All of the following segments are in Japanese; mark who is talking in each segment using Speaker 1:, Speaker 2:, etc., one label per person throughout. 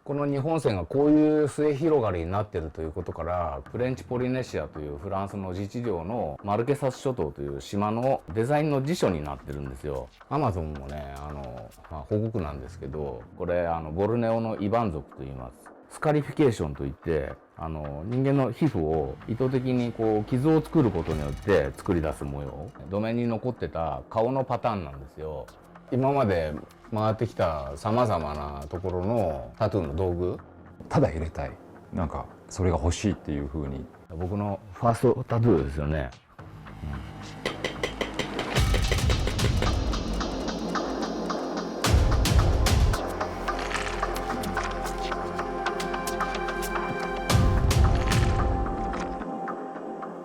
Speaker 1: この日本線がこういう末広がりになってるということから、フレンチポリネシアというフランスの自治領のマルケサス諸島という島のデザインの辞書になってるんですよ。アマゾンもね、保護区なんですけど、これボルネオのイバン族と言います。スカリフィケーションといって、人間の皮膚を意図的にこう傷を作ることによって作り出す模様。土面に残ってた顔のパターンなんですよ。今まで回ってきたさまざまなところのタトゥーの道具、
Speaker 2: ただ入れたい、なんかそれが欲しいっていう風に。
Speaker 1: 僕のファーストタトゥーですよね。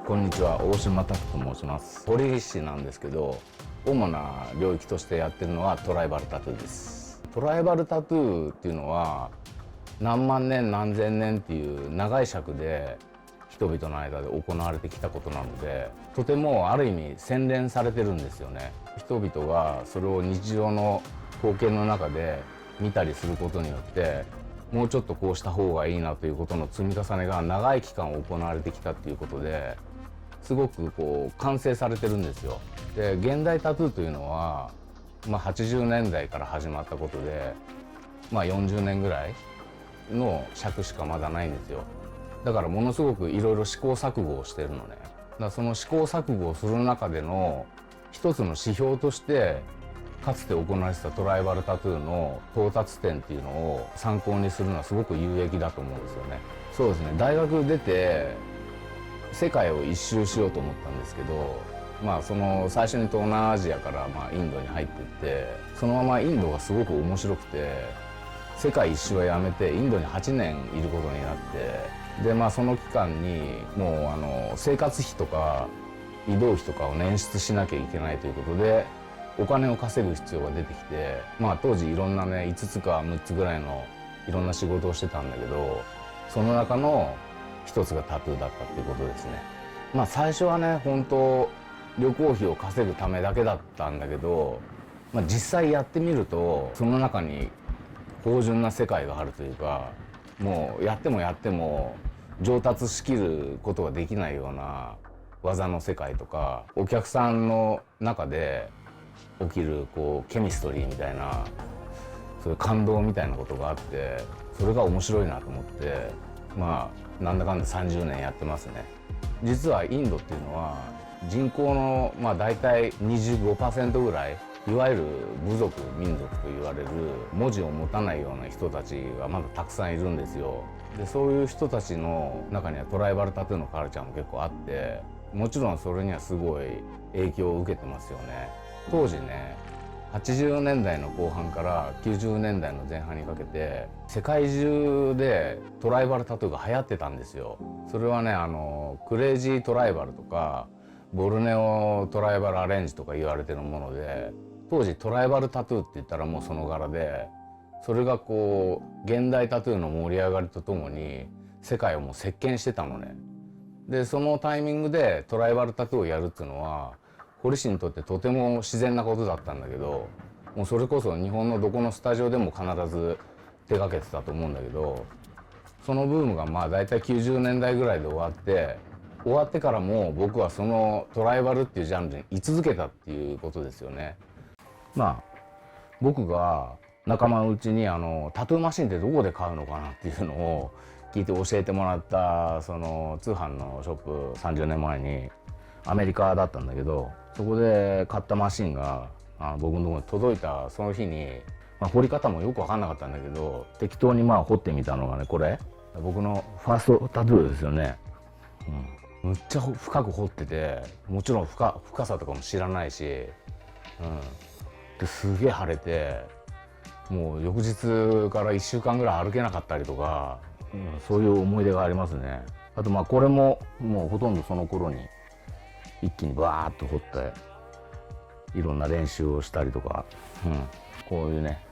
Speaker 1: こんにちは、大島拓と申します。彫り師なんですけど、主な領域としてやってるのはトライバルタトゥーです。トライバルタトゥーっていうのは何万年何千年っていう長い尺で人々の間で行われてきたことなので、とてもある意味洗練されてるんですよね。人々がそれを日常の光景の中で見たりすることによって、もうちょっとこうした方がいいなということの積み重ねが長い期間行われてきたっていうことで、すごくこう完成されてるんですよ。で、現代タトゥーというのは、80年代から始まったことで、40年ぐらいの尺しかまだないんですよ。だからものすごくいろいろ試行錯誤をしてるのね。だからその試行錯誤をする中での一つの指標として、かつて行われてたトライバルタトゥーの到達点っていうのを参考にするのはすごく有益だと思うんですよね。そうですね、大学出て世界を一周しようと思ったんですけど、その最初に東南アジアからインドに入っていって、そのままインドがすごく面白くて、世界一周はやめてインドに8年いることになって、でその期間にもう生活費とか移動費とかを捻出しなきゃいけないということで、お金を稼ぐ必要が出てきて、当時いろんなね5つか6つぐらいのいろんな仕事をしてたんだけど、その中の一つがタトゥーだったっていうことですね。最初はね、本当旅行費を稼ぐためだけだったんだけど、実際やってみるとその中に芳醇な世界があるというか、もうやってもやっても上達しきることができないような技の世界とか、お客さんの中で起きるこうケミストリーみたいな、そういう感動みたいなことがあって、それが面白いなと思って、なんだかんだ30年やってますね。実はインドっていうのは人口の大体 25% ぐらい、いわゆる部族民族と言われる文字を持たないような人たちがまだたくさんいるんですよ。で、そういう人たちの中にはトライバルタトゥーのカルチャーも結構あって、もちろんそれにはすごい影響を受けてますよね。当時ね、80年代の後半から90年代の前半にかけて世界中でトライバルタトゥーが流行ってたんですよ。それはね、クレイジートライバルとかボルネオトライバルアレンジとか言われてるもので、当時トライバルタトゥーって言ったらもうその柄で、それがこう現代タトゥーの盛り上がりとともに世界をもう席巻してたのね。で、そのタイミングでトライバルタトゥーをやるっていうのは彫り師にとってとても自然なことだったんだけど、もうそれこそ日本のどこのスタジオでも必ず手がけてたと思うんだけど、そのブームが大体90年代ぐらいで終わってからも僕はそのトライバルっていうジャンルに居続けたっていうことですよね。僕が仲間のうちにタトゥーマシンってどこで買うのかなっていうのを聞いて教えてもらった、その通販のショップ、30年前にアメリカだったんだけど、そこで買ったマシンが僕のところに届いたその日に、彫り方もよく分かんなかったんだけど、適当に彫ってみたのがね、これ僕のファーストタトゥーですよね。むっちゃ深く彫ってて、もちろん深さとかも知らないし、ですげえ腫れて、もう翌日から1週間ぐらい歩けなかったりとか、そういう思い出がありますね。あとこれももうほとんどその頃に一気にバーッと彫っていろんな練習をしたりとか、こういうね、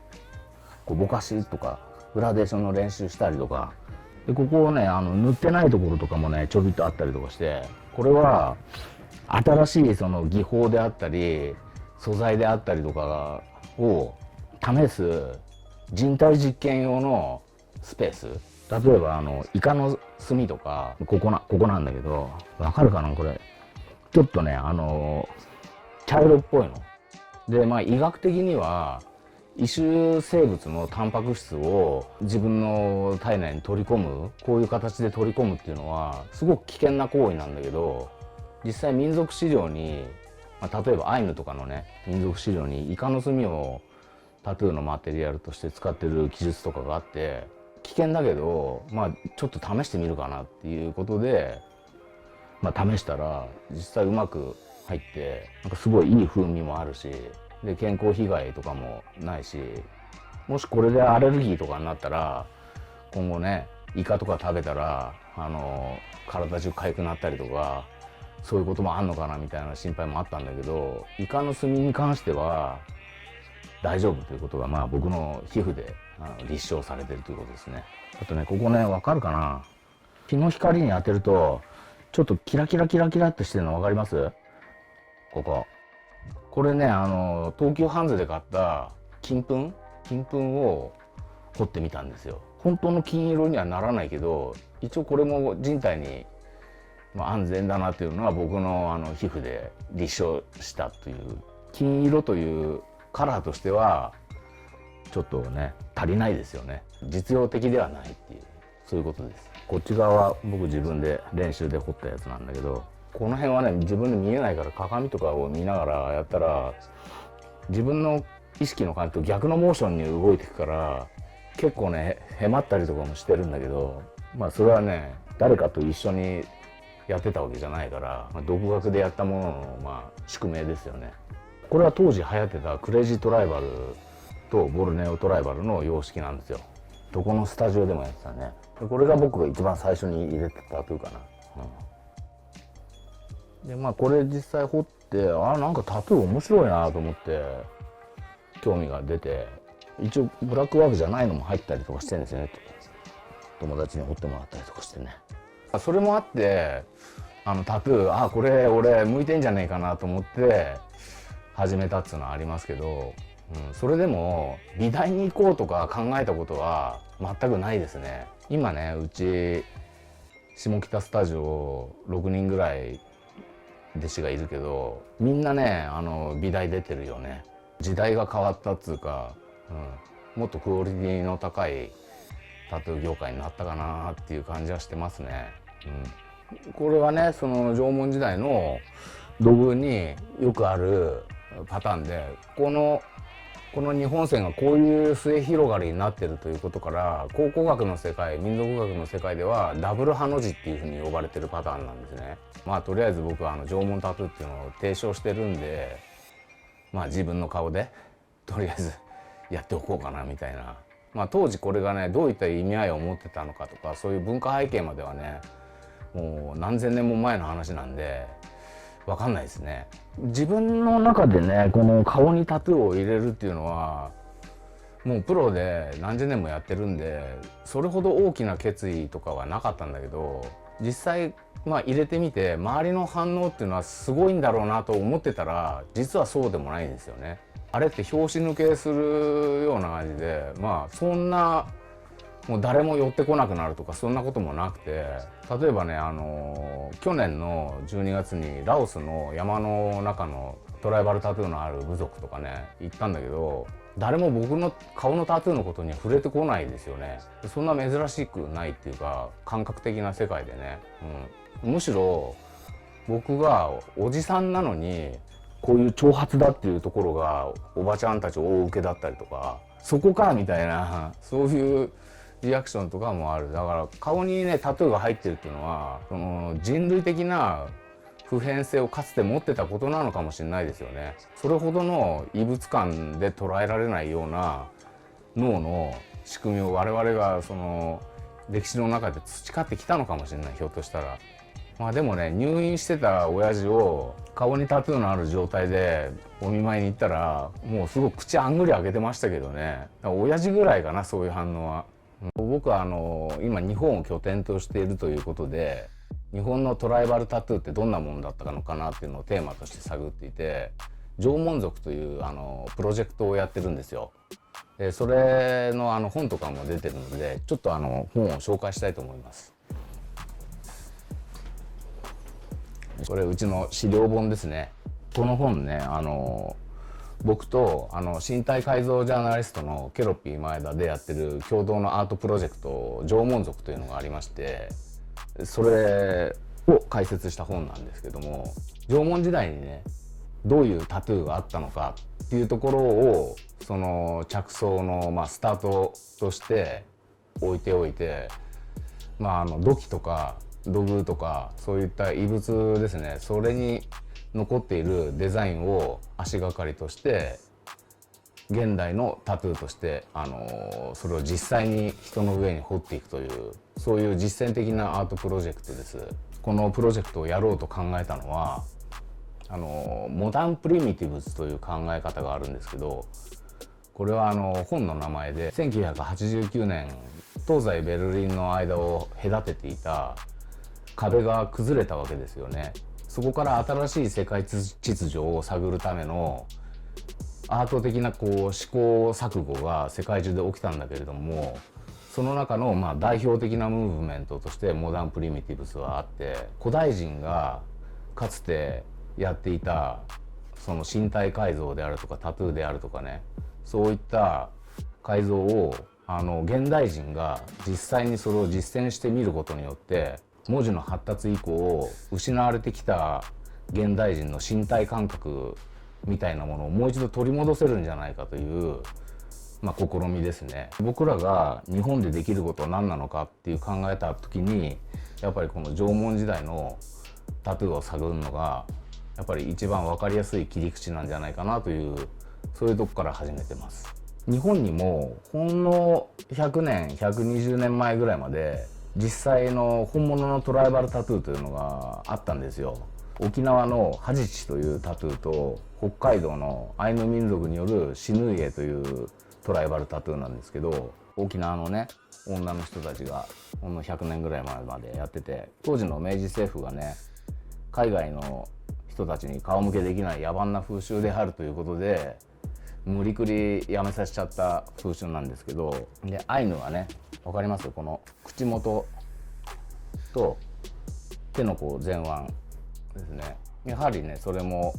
Speaker 1: こうぼかしとかグラデーションの練習したりとかで、ここをね塗ってないところとかもねちょびっとあったりとかして、これは新しいその技法であったり素材であったりとかを試す人体実験用のスペース、例えばイカの墨とかここなんだけど、わかるかなこれ。ちょっとね茶色っぽいので、まあ医学的には異種生物のタンパク質を自分の体内に取り込む、こういう形で取り込むっていうのはすごく危険な行為なんだけど、実際民族資料に、まあ、例えばアイヌとかのね民族資料にイカの墨をタトゥーのマテリアルとして使ってる記述とかがあって、危険だけどまあちょっと試してみるかなっていうことで、まあ試したら実際うまく入って、なんかすごいいい風味もあるし、で健康被害とかもないし、もしこれでアレルギーとかになったら今後ねイカとか食べたら体中痒くなったりとか、そういうこともあんのかなみたいな心配もあったんだけど、イカの墨に関しては大丈夫ということが、まあ僕の皮膚で立証されてるということですね。あとね、ここねわかるかな、日の光に当てるとちょっとキラキラキラキラってしてるの分かります？これね東急ハンズで買った金粉を彫ってみたんですよ。本当の金色にはならないけど、一応これも人体に、まあ、安全だなっていうのは僕の皮膚で立証したという。金色というカラーとしてはちょっとね足りないですよね。実用的ではないっていう、そういうことです。こっち側は僕自分で練習で彫ったやつなんだけど、この辺はね自分で見えないから鏡とかを見ながらやったら自分の意識の感じと逆のモーションに動いていくから、結構ねへまったりとかもしてるんだけど、まあそれはね誰かと一緒にやってたわけじゃないから、まあ、独学でやったもののまあ宿命ですよね。これは当時流行ってたクレイジートライバルとボルネオトライバルの様式なんですよ。どこのスタジオでもやってたね。これが僕が一番最初に入れてたタトゥーかな。でまあこれ実際彫って、なんかタトゥー面白いなと思って興味が出て、一応ブラックワークじゃないのも入ったりとかしてるんですよね。友達に彫ってもらったりとかしてね。それもあってタトゥーこれ俺向いてんじゃねえかなと思って始めたっていうのはありますけど、それでも美大に行こうとか考えたことは全くないですね。今ねうち下北スタジオ6人ぐらい弟子がいるけど、みんなね美大出てるよね。時代が変わったっつうか、もっとクオリティの高いタトゥー業界になったかなっていう感じはしてますね。これはねその縄文時代の土偶によくあるパターンで、この日本線がこういう末広がりになってるということから、考古学の世界、民族学の世界ではダブルハの字っていうふうに呼ばれてるパターンなんですね。まあとりあえず僕は縄文タトゥーっていうのを提唱してるんで、まあ自分の顔でとりあえずやっておこうかなみたいな。まあ当時これがねどういった意味合いを持ってたのかとか、そういう文化背景まではねもう何千年も前の話なんで分かんないですね。自分の中でねこの顔にタトゥーを入れるっていうのはもうプロで何十年もやってるんで、それほど大きな決意とかはなかったんだけど、実際まあ入れてみて周りの反応っていうのはすごいんだろうなと思ってたら、実はそうでもないんですよね。あれって拍子抜けするような感じで、まあそんなもう誰も寄ってこなくなるとかそんなこともなくて、例えばね去年の12月にラオスの山の中のトライバルタトゥーのある部族とかね行ったんだけど、誰も僕の顔のタトゥーのことには触れてこないですよね。そんな珍しくないっていうか感覚的な世界でね、むしろ僕がおじさんなのにこういう長髪だっていうところがおばちゃんたち大受けだったりとか、そこかみたいなそういうリアクションとかもある。だから顔にねタトゥーが入ってるっていうのはその人類的な普遍性をかつて持ってたことなのかもしれないですよね。それほどの異物感で捉えられないような脳の仕組みを我々がその歴史の中で培ってきたのかもしれない、ひょっとしたら。まあでもね入院してた親父を顔にタトゥーのある状態でお見舞いに行ったらもうすごく口あんぐり開けてましたけどね。親父ぐらいかなそういう反応は。僕は今日本を拠点としているということで、日本のトライバルタトゥーってどんなものだったのかなっていうのをテーマとして探っていて、縄文族というプロジェクトをやってるんですよ。それの本とかも出てるので、ちょっと本を紹介したいと思います。これうちの資料本ですね。この本ね、僕と身体改造ジャーナリストのケロッピー前田でやってる共同のアートプロジェクト縄文族というのがありまして、それを解説した本なんですけども、縄文時代にねどういうタトゥーがあったのかっていうところをその着想のスタートとして置いておいて、土器とか土偶とかそういった遺物ですね、それに残っているデザインを足がかりとして現代のタトゥーとしてそれを実際に人の上に彫っていくという、そういう実践的なアートプロジェクトです。このプロジェクトをやろうと考えたのはモダンプリミティブズという考え方があるんですけど、これは本の名前で1989年東西ベルリンの間を隔てていた壁が崩れたわけですよね。そこから新しい世界秩序を探るためのアート的な試行錯誤が世界中で起きたんだけれども、その中の代表的なムーブメントとしてモダンプリミティブスはあって、古代人がかつてやっていたその身体改造であるとかタトゥーであるとかね、そういった改造を現代人が実際にそれを実践してみることによって、文字の発達以降失われてきた現代人の身体感覚みたいなものをもう一度取り戻せるんじゃないかという、試みですね。僕らが日本でできることは何なのかっていう考えた時に、やっぱりこの縄文時代のタトゥーを探るのがやっぱり一番分かりやすい切り口なんじゃないかなという、そういうとこから始めてます。日本にもほんの100年120年前ぐらいまで実際の本物のトライバルタトゥーというのがあったんですよ。沖縄のハジチというタトゥーと北海道のアイヌ民族によるシヌイエというトライバルタトゥーなんですけど、沖縄のね女の人たちがほんの100年ぐらい前までやってて、当時の明治政府がね海外の人たちに顔向けできない野蛮な風習であるということで無理くりやめさせちゃった風習なんですけど、でアイヌはね分かりますよ、この口元と手の前腕ですね、やはりねそれも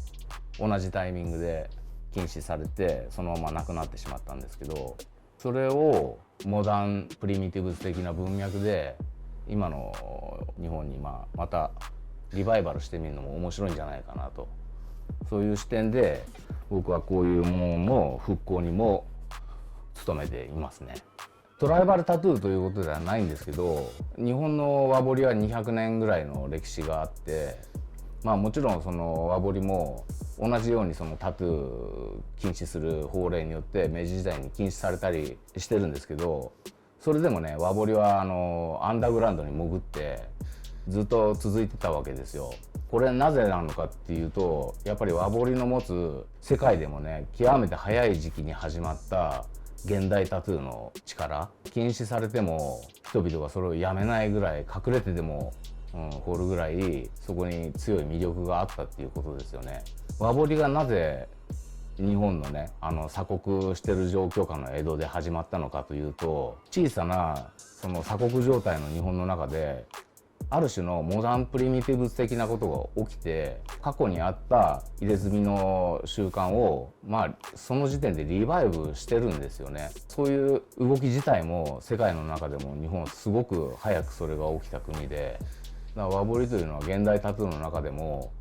Speaker 1: 同じタイミングで禁止されてそのままなくなってしまったんですけど、それをモダンプリミティブス的な文脈で今の日本にまたリバイバルしてみるのも面白いんじゃないかなと、そういう視点で僕はこういうものの復興にも努めていますね。トライバルタトゥーということではないんですけど、日本の和彫りは200年ぐらいの歴史があって、もちろんその和彫りも同じようにそのタトゥー禁止する法令によって明治時代に禁止されたりしてるんですけど、それでもね和彫りはアンダーグラウンドに潜ってずっと続いてたわけですよ。これなぜなのかっていうと、やっぱり和彫りの持つ世界でもね極めて早い時期に始まった現代タトゥーの力、禁止されても人々がそれをやめないぐらい、隠れてでも彫るぐらいそこに強い魅力があったっていうことですよね。和彫りがなぜ日本のね鎖国してる状況下の江戸で始まったのかというと、小さなその鎖国状態の日本の中である種のモダンプリミティブス的なことが起きて、過去にあった入れ墨の習慣をその時点でリバイブしてるんですよね。そういう動き自体も世界の中でも日本はすごく早くそれが起きた国で、だから和彫りというのは現代タトゥーの中でも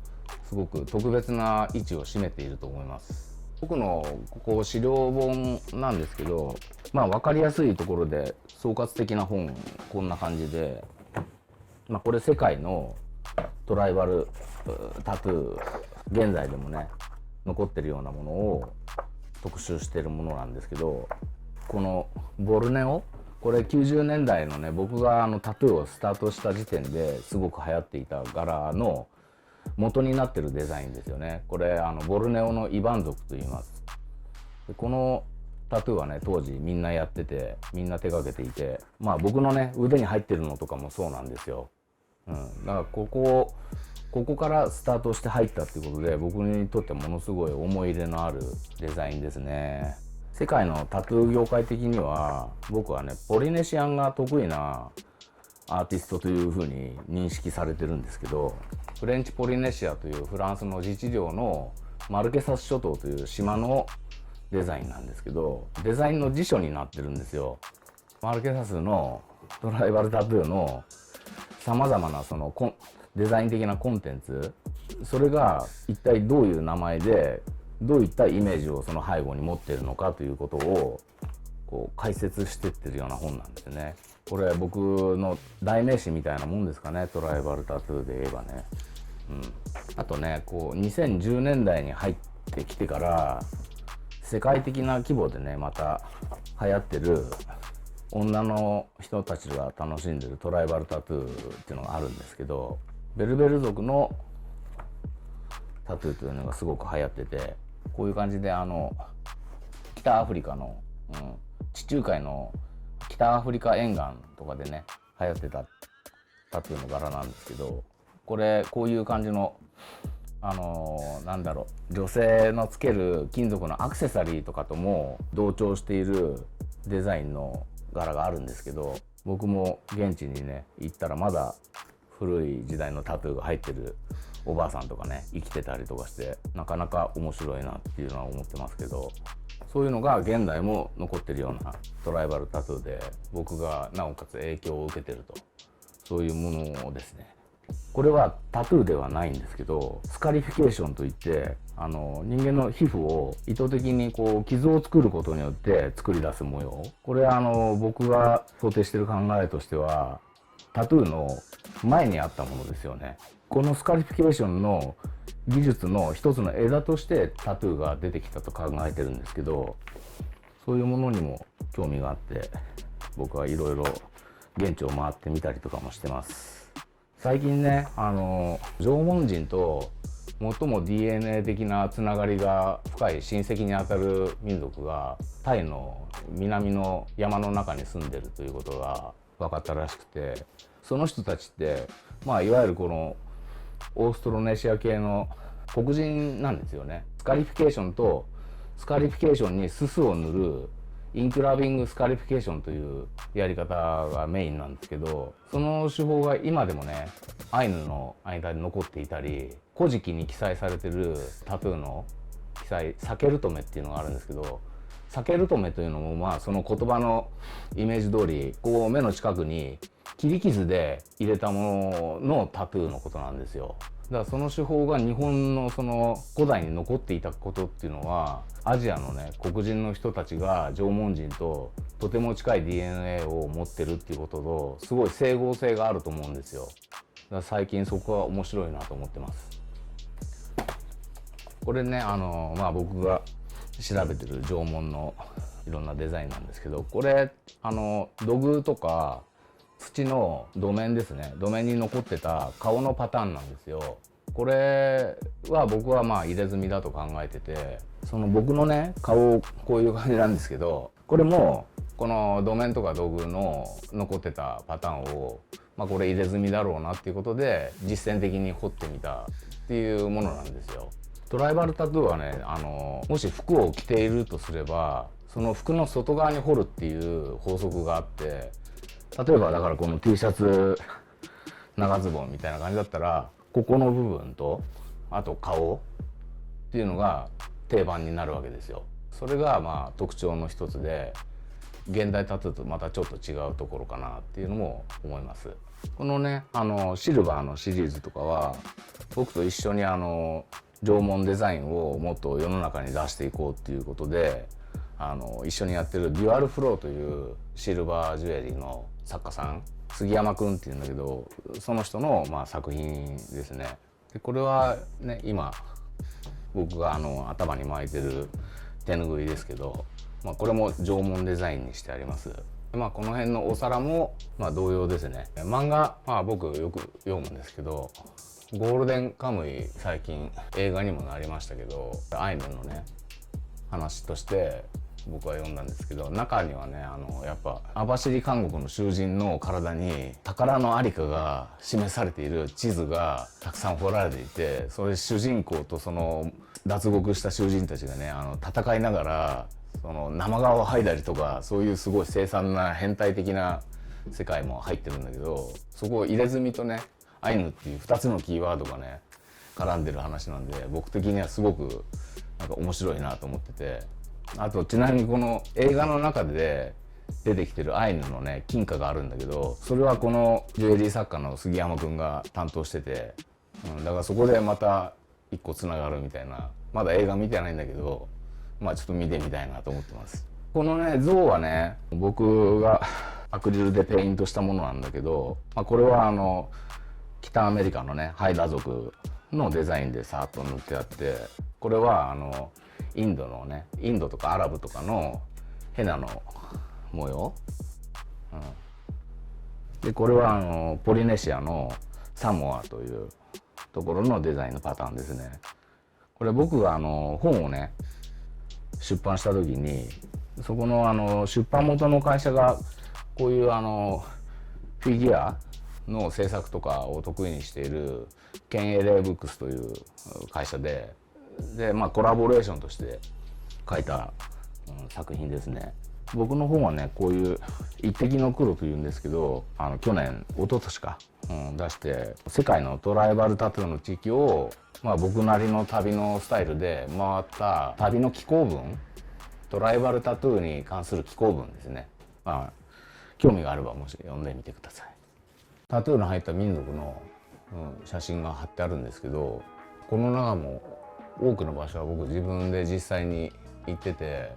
Speaker 1: すごく特別な位置を占めていると思います。僕のここ資料本なんですけど、分かりやすいところで総括的な本こんな感じで、これ世界のトライバルタトゥー現在でもね残ってるようなものを特集してるものなんですけど、このボルネオ、これ90年代のね僕がタトゥーをスタートした時点ですごく流行っていた柄の元になってるデザインですよね。これボルネオのイバン族と言います。でこのタトゥーはね当時みんなやってて、みんな手がけていて、僕のね腕に入ってるのとかもそうなんですよ。だからここからスタートして入ったっていうことで、僕にとってものすごい思い入れのあるデザインですね。世界のタトゥー業界的には僕はねポリネシアンが得意なアーティストというふうに認識されてるんですけど、フレンチポリネシアというフランスの自治領のマルケサス諸島という島のデザインなんですけど、デザインの辞書になってるんですよ。マルケサスのトライバルタトゥーのさまざまなそのデザイン的なコンテンツ、それが一体どういう名前でどういったイメージをその背後に持っているのかということをこう解説してってるような本なんですよね。これ僕の代名詞みたいなもんですかね、トライバルタトゥーで言えばね。あとね、こう2010年代に入ってきてから世界的な規模でねまた流行ってる女の人たちが楽しんでるトライバルタトゥーっていうのがあるんですけど、ベルベル族のタトゥーというのがすごく流行ってて、こういう感じで北アフリカの、地中海の北アフリカ沿岸とかでね流行ってたタトゥーの柄なんですけど、こういう感じのなんだろう、女性のつける金属のアクセサリーとかとも同調しているデザインの柄があるんですけど、僕も現地にね行ったらまだ古い時代のタトゥーが入ってるおばあさんとかね生きてたりとかして、なかなか面白いなっていうのは思ってますけど、そういうのが現代も残ってるようなトライバルタトゥーで、僕がなおかつ影響を受けてると、そういうものですね。これはタトゥーではないんですけど、スカリフィケーションといって人間の皮膚を意図的にこう傷を作ることによって作り出す模様、これ僕が想定している考えとしてはタトゥーの前にあったものですよね。このスカリフィケーションの技術の一つの枝としてタトゥーが出てきたと考えてるんですけど、そういうものにも興味があって僕はいろいろ現地を回ってみたりとかもしてます。最近ね縄文人と最も DNA 的なつながりが深い親戚にあたる民族がタイの南の山の中に住んでるということが分かったらしくて、その人たちっていわゆるこのオーストロネシア系の黒人なんですよね。スカリフィケーションとスカリフィケーションにすすを塗るインクラビングスカリフィケーションというやり方がメインなんですけど、その手法が今でもねアイヌの間で残っていたり、古事記に記載されてるタトゥーの記載サケルトメっていうのがあるんですけど、サケルトメというのもその言葉のイメージ通りこう目の近くに切り傷で入れたもののタトゥーのことなんですよ。だからその手法が日本のその古代に残っていたことっていうのは、アジアのね黒人の人たちが縄文人ととても近い DNA を持ってるっていうこととすごい整合性があると思うんですよ。だから最近そこは面白いなと思ってます。これね僕が調べてる縄文のいろんなデザインなんですけど、これ土偶とか土の土面ですね、土面に残ってた顔のパターンなんですよ。これは僕は入れ墨だと考えてて、その僕のね顔こういう感じなんですけど、これもこの土面とか土偶の残ってたパターンをこれ入れ墨だろうなっていうことで実践的に彫ってみたっていうものなんですよ。トライバルタトゥーはねもし服を着ているとすればその服の外側に彫るっていう法則があって、例えばだからこの T シャツ長ズボンみたいな感じだったらここの部分とあと顔っていうのが定番になるわけですよ。それが特徴の一つで、現代タトゥーとまたちょっと違うところかなっていうのも思います。このねシルバーのシリーズとかは僕と一緒に縄文デザインをもっと世の中に出していこうっていうことで一緒にやってるデュアルフローというシルバージュエリーの作家さん、杉山くんっていうんだけど、その人の作品ですね。でこれはね今僕が頭に巻いてる手ぬぐいですけど、これも縄文デザインにしてあります。この辺のお皿も同様ですね。漫画僕よく読むんですけど、ゴールデンカムイ最近映画にもなりましたけど、アイヌのね話として僕は読んだんですけど、中にはねやっぱ網走監獄の囚人の体に宝の在りかが示されている地図がたくさん彫られていて、それ主人公とその脱獄した囚人たちがね戦いながらその生皮を剥いだりとか、そういうすごい凄惨な変態的な世界も入ってるんだけど、そこを入れ墨とねアイヌっていう2つのキーワードがね絡んでる話なんで、僕的にはすごくなんか面白いなと思ってて。あとちなみにこの映画の中で出てきてるアイヌのね金貨があるんだけど、それはこのジュエリー作家の杉山くんが担当してて、だからそこでまた一個つながるみたいな。まだ映画見てないんだけど、まあちょっと見てみたいなと思ってます。このね像はね僕がアクリルでペイントしたものなんだけど、これは北アメリカのねハイダ族のデザインでさーっと塗ってあって、これはインドのね、インドとかアラブとかのヘナの模様、でこれはポリネシアのサモアというところのデザインのパターンですね。これ僕が本をね出版した時に、そこの出版元の会社がこういうフィギュアの制作とかを得意にしているケン・エレーブックスという会社で、コラボレーションとして書いた、作品ですね。僕の本はねこういう一滴の黒というんですけど、去年一昨年か、出して世界のトライバルタトゥーの地域を、僕なりの旅のスタイルで回った旅の紀行文、トライバルタトゥーに関する紀行文ですね。興味があればもし読んでみてください。タトゥーの入った民族の、写真が貼ってあるんですけど、この中も多くの場所は僕自分で実際に行ってて、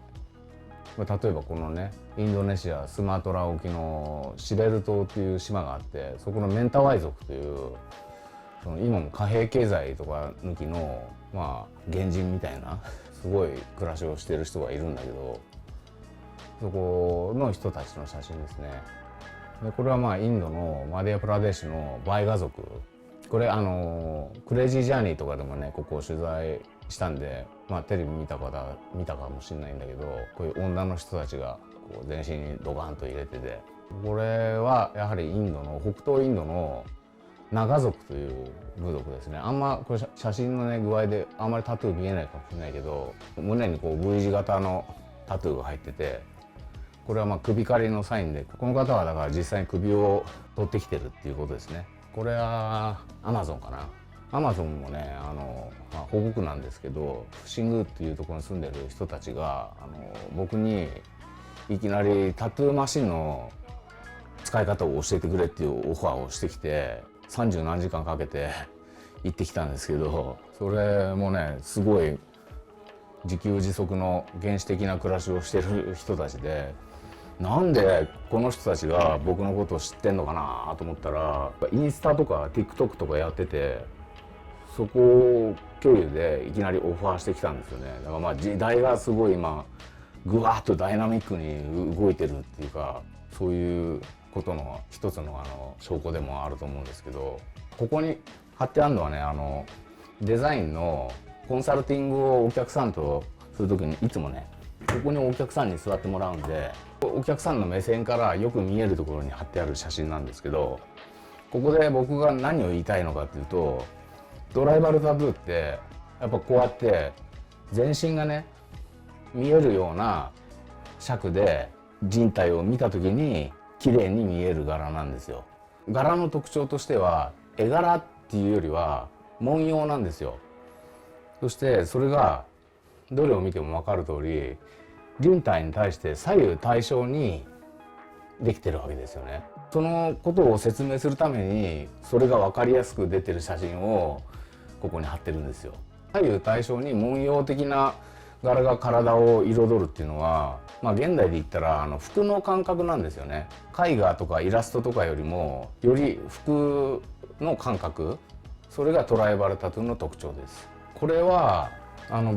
Speaker 1: 例えばこのねインドネシアスマトラ沖のシベル島っていう島があって、そこのメンタワイ族というその今も貨幣経済とか抜きの原人みたいなすごい暮らしをしてる人がいるんだけど、そこの人たちの写真ですね。でこれはインドのマディアプラデーシュのバイガ族、これクレイジージャーニーとかでもねここを取材したんで、テレビ見た方見たかもしれないんだけど、こういう女の人たちがこう全身にドカンと入れてて、これはやはりインドの北東インドのナガ族という部族ですね。これ写真のね具合であんまりタトゥー見えないかもしれないけど、胸にこう V 字型のタトゥーが入ってて、これは首刈りのサインで、この方はだから実際に首を取ってきてるっていうことですね。これはアマゾンかな。アマゾンもね保護区なんですけど、伏見宮っていうところに住んでる人たちが僕にいきなりタトゥーマシンの使い方を教えてくれっていうオファーをしてきて、30何時間かけて行ってきたんですけど、それもねすごい自給自足の原始的な暮らしをしてる人たちで、なんでこの人たちが僕のことを知ってんのかなと思ったら、インスタとか TikTok とかやってて、そこを経由でいきなりオファーしてきたんですよね。だから時代がすごい今ぐわっとダイナミックに動いてるっていうか、そういうことの一つの証拠でもあると思うんですけど、ここに貼ってあるのはねデザインのコンサルティングをお客さんとするときに、いつもねここにお客さんに座ってもらうんで、お客さんの目線からよく見えるところに貼ってある写真なんですけど、ここで僕が何を言いたいのかっていうと、トライバルタトゥーってやっぱこうやって全身がね見えるような尺で人体を見た時に綺麗に見える柄なんですよ。柄の特徴としては絵柄っていうよりは文様なんですよ。そしてそれがどれを見ても分かる通り、人体に対して左右対称にできてるわけですよね。そのことを説明するためにそれが分かりやすく出てる写真をここに貼ってるんですよ。左右対称に文様的な柄が体を彩るっていうのは、現代で言ったら服の感覚なんですよね。絵画とかイラストとかよりもより服の感覚、それがトライバルタトゥーの特徴です。これは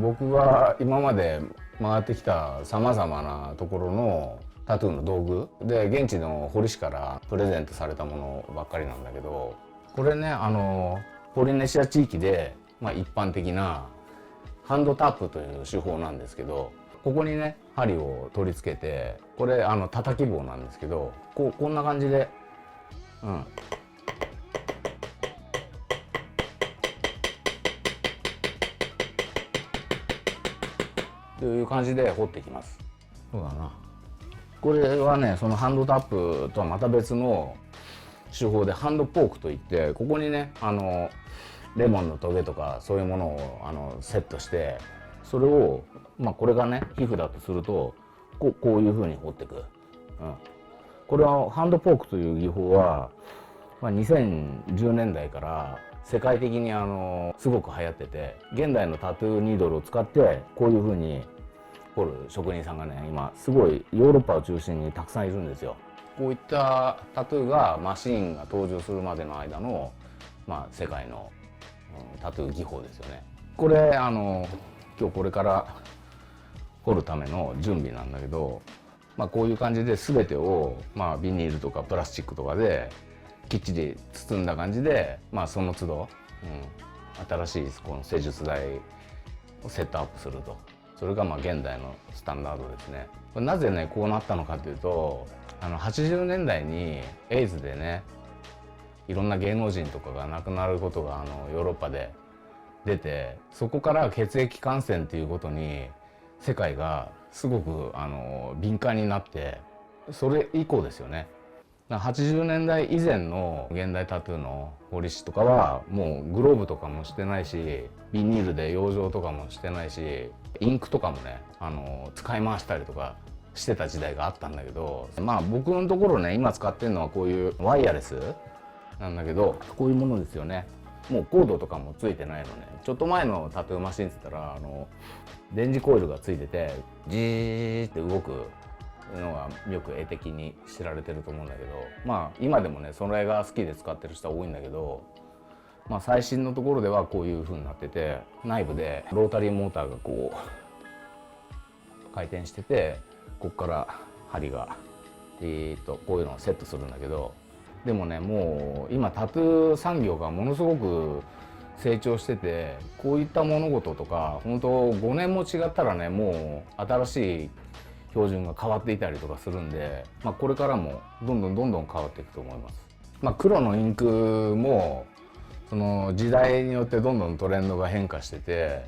Speaker 1: 僕が今まで回ってきたさまざまなところのタトゥーの道具で、現地の彫り師からプレゼントされたものばっかりなんだけど、これねポリネシア地域で、一般的なハンドタップという手法なんですけど、ここにね針を取り付けて、これ叩き棒なんですけど、こんな感じで、という感じで彫っていきます。そうだな。これはね、そのハンドタップとはまた別の手法でハンドポークといって、ここにねレモンのトゲとかそういうものをセットして、それをこれがね皮膚だとするとこういう風に彫っていく、これはハンドポークという技法は、2010年代から世界的にすごく流行ってて、現代のタトゥーニードルを使ってこういう風に彫る職人さんがね今すごいヨーロッパを中心にたくさんいるんですよ。こういったタトゥーがマシーンが登場するまでの間の、世界の、タトゥー技法ですよね。これ今日これから彫るための準備なんだけど、こういう感じで全てを、ビニールとかプラスチックとかできっちり包んだ感じで、その都度、新しいこの施術台をセットアップすると。それが現代のスタンダードですね。なぜねこうなったのかというと、80年代にエイズでねいろんな芸能人とかが亡くなることがヨーロッパで出て、そこから血液感染っていうことに世界がすごく敏感になって、それ以降ですよね。80年代以前の現代タトゥーの彫り師とかはもうグローブとかもしてないし、ビニールで養生とかもしてないし、インクとかもね使い回したりとかしてた時代があったんだけど、僕のところね今使ってるのはこういうワイヤレスなんだけど、こういうものですよね。もうコードとかもついてないのね。ちょっと前のタトゥーマシンって言ったら電磁コイルがついててジーって動くのがよく絵的に知られてると思うんだけど、今でもねそれが好きで使ってる人は多いんだけど、最新のところではこういう風になってて、内部でロータリーモーターがこう回転してて、ここから針がこういうのをセットするんだけど、でもねもう今タトゥー産業がものすごく成長してて、こういった物事とか本当5年も違ったらねもう新しい標準が変わっていたりとかするんで、これからもどんどん変わっていくと思います。黒のインクもその時代によってどんどんトレンドが変化してて、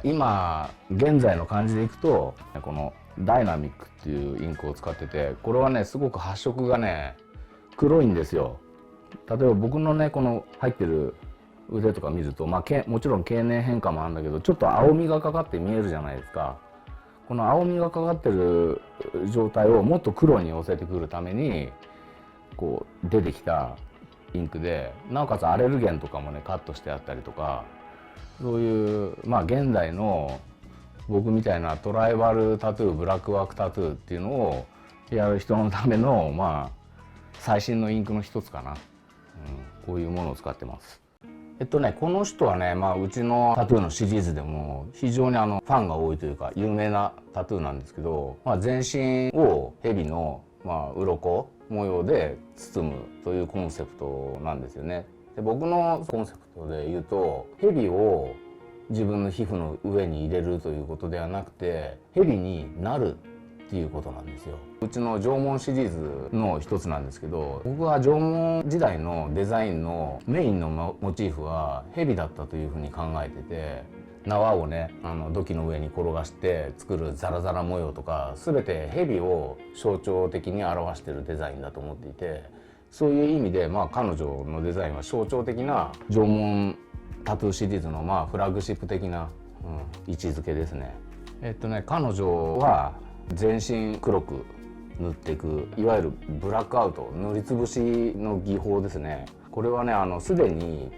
Speaker 1: 今現在の感じでいくとこのダイナミックっていうインクを使ってて、これはねすごく発色がね黒いんですよ。例えば僕のねこの入ってる腕とか見ると、もちろん経年変化もあるんだけど、ちょっと青みがかかって見えるじゃないですか。この青みがかかってる状態をもっと黒に寄せてくるためにこう出てきたインクで、なおかつアレルゲンとかもねカットしてあったりとか、そういう現代の僕みたいなトライバルタトゥー、ブラックワークタトゥーっていうのをやる人のための最新のインクの一つかな、こういうものを使ってます。この人はね、うちのタトゥーのシリーズでも非常にファンが多いというか有名なタトゥーなんですけど、全身を蛇の鱗模様で包むというコンセプトなんですよね。で、僕のコンセプトで言うと、蛇を自分の皮膚の上に入れるということではなくて、蛇になるっていうことなんですよ。うちの縄文シリーズの一つなんですけど、僕は縄文時代のデザインのメインのモチーフは蛇だったというふうに考えてて、縄をね土器の上に転がして作るザラザラ模様とか全て蛇を象徴的に表しているデザインだと思っていて、そういう意味で彼女のデザインは象徴的な縄文タトゥーシリーズのフラッグシップ的な、位置づけですね。彼女は全身黒く塗っていく、いわゆるブラックアウト、塗りつぶしの技法ですね。これはねすでに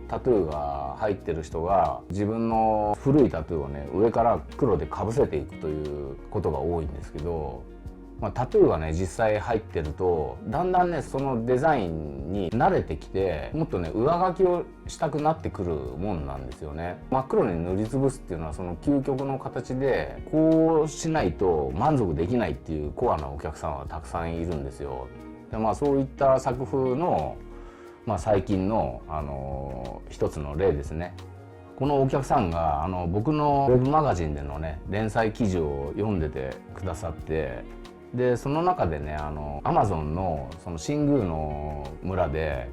Speaker 1: タトゥーが入ってる人が自分の古いタトゥーをね上から黒でかぶせていくということが多いんですけど、タトゥーがね実際入ってるとだんだんねそのデザインに慣れてきて、もっとね上書きをしたくなってくるもんなんですよね。真っ黒に塗りつぶすっていうのはその究極の形で、こうしないと満足できないっていうコアなお客さんはたくさんいるんですよ。で、そういった作風の最近の、一つの例ですね。このお客さんが僕のウェブマガジンでのね連載記事を読んでてくださって、でその中でねアマゾンのその新宮の村で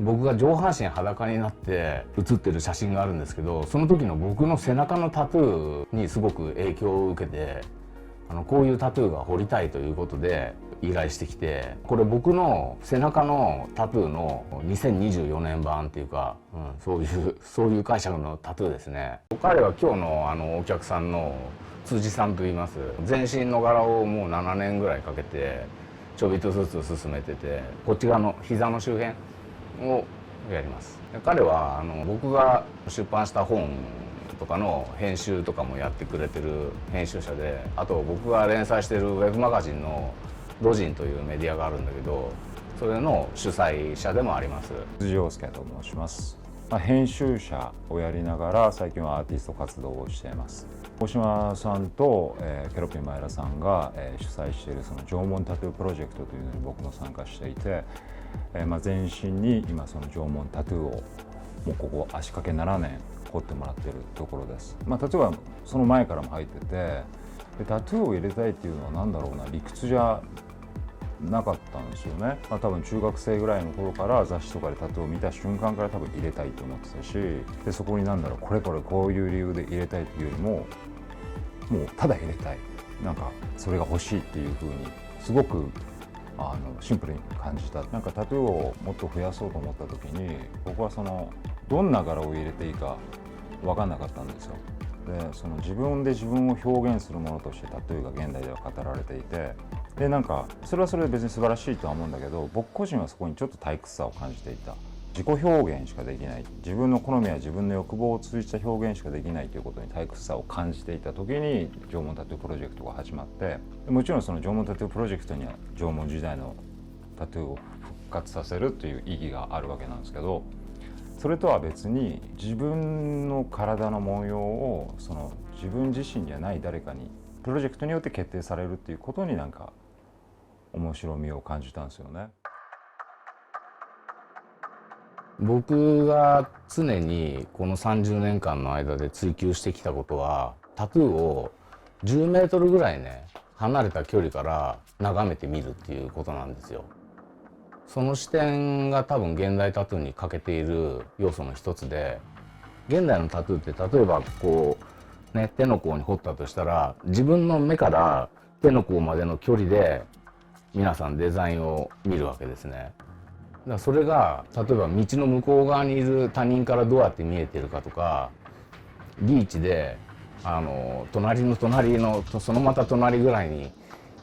Speaker 1: 僕が上半身裸になって写ってる写真があるんですけど、その時の僕の背中のタトゥーにすごく影響を受けて、こういうタトゥーが彫りたいということで依頼してきて、これ僕の背中のタトゥーの2024年版っていうか、そういう解釈のタトゥーですね。彼は今日のお客さんの辻さんと言います。全身の柄をもう7年ぐらいかけてちょびっとずつ進めてて、こっち側の膝の周辺をやります。彼は僕が出版した本とかの編集とかもやってくれてる編集者で、あと僕が連載してるウェブマガジンのロジンというメディアがあるんだけど、それの主催者でもあります。
Speaker 2: 辻陽介と申します。編集者をやりながら最近はアーティスト活動をしています。大島さんと、ケロッピン前田さんが、主催しているその縄文タトゥープロジェクトというのに僕も参加していて、全身に今その縄文タトゥーをもうここ足掛け7年彫ってもらっているところです。タトゥーはその前からも入ってて、でタトゥーを入れたいっていうのは何だろうな、理屈じゃなかったんですよね。多分中学生ぐらいの頃から雑誌とかでタトゥーを見た瞬間から多分入れたいと思ってたし、でそこにこれこういう理由で入れたいっていうよりも、もうただ入れたい、それが欲しいっていう風にすごくシンプルに感じた。タトゥーをもっと増やそうと思った時に、僕はどんな柄を入れていいか分かんなかったんですよ。で自分で自分を表現するものとしてタトゥーが現代では語られていて、でそれはそれで別に素晴らしいとは思うんだけど、僕個人はそこにちょっと退屈さを感じていた。自己表現しかできない、自分の好みや自分の欲望を通じた表現しかできないということに退屈さを感じていた時に縄文タトゥープロジェクトが始まって、もちろんその縄文タトゥープロジェクトには縄文時代のタトゥーを復活させるという意義があるわけなんですけど、それとは別に自分の体の模様を自分自身じゃない誰かにプロジェクトによって決定されるっていうことに面白みを感じたんですよね。
Speaker 1: 僕が常にこの30年間の間で追求してきたことは、タトゥーを10メートルぐらいね離れた距離から眺めてみるっていうことなんですよ。その視点が多分現代タトゥーに欠けている要素の一つで、現代のタトゥーって例えば手の甲に彫ったとしたら、自分の目から手の甲までの距離で皆さんデザインを見るわけですね。だからそれが例えば道の向こう側にいる他人からどうやって見えてるかとか、ビーチで隣のそのまた隣ぐらいに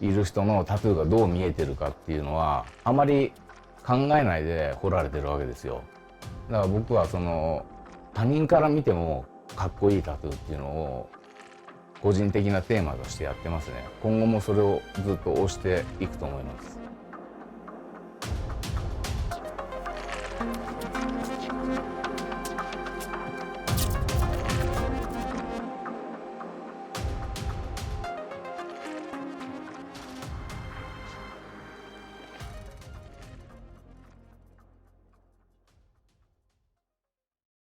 Speaker 1: いる人のタトゥーがどう見えてるかっていうのはあまり考えないで彫られてるわけですよ。だから僕は他人から見てもかっこいいタトゥーっていうのを個人的なテーマとしてやってますね。今後もそれをずっと推していくと思います。